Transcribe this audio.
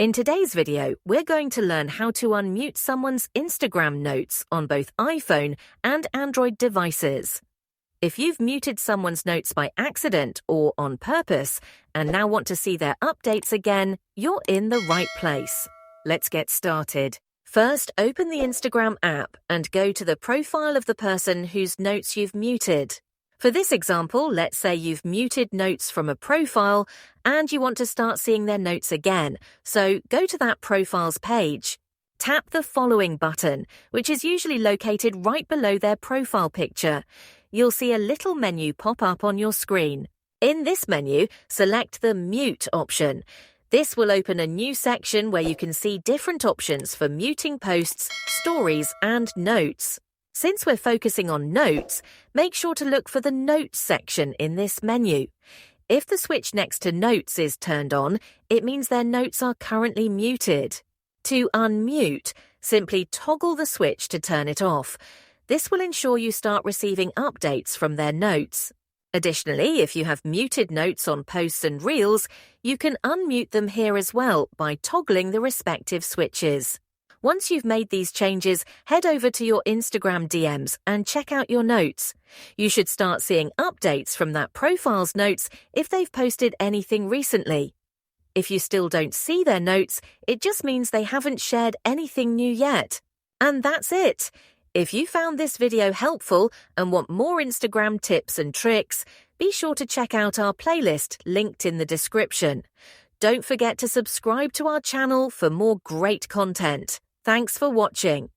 In today's video, we're going to learn how to unmute someone's Instagram notes on both iPhone and Android devices. If you've muted someone's notes by accident or on purpose and now want to see their updates again, you're in the right place. Let's get started. First, open the Instagram app and go to the profile of the person whose notes you've muted. For this example, let's say you've muted notes from a profile and you want to start seeing their notes again, so go to that profile's page. Tap the following button, which is usually located right below their profile picture. You'll see a little menu pop up on your screen. In this menu, select the Mute option. This will open a new section where you can see different options for muting posts, stories, and notes. Since we're focusing on notes, make sure to look for the Notes section in this menu. If the switch next to Notes is turned on, it means their notes are currently muted. To unmute, simply toggle the switch to turn it off. This will ensure you start receiving updates from their notes. Additionally, if you have muted notes on posts and reels, you can unmute them here as well by toggling the respective switches. Once you've made these changes, head over to your Instagram DMs and check out your notes. You should start seeing updates from that profile's notes if they've posted anything recently. If you still don't see their notes, it just means they haven't shared anything new yet. And that's it. If you found this video helpful and want more Instagram tips and tricks, be sure to check out our playlist linked in the description. Don't forget to subscribe to our channel for more great content. Thanks for watching.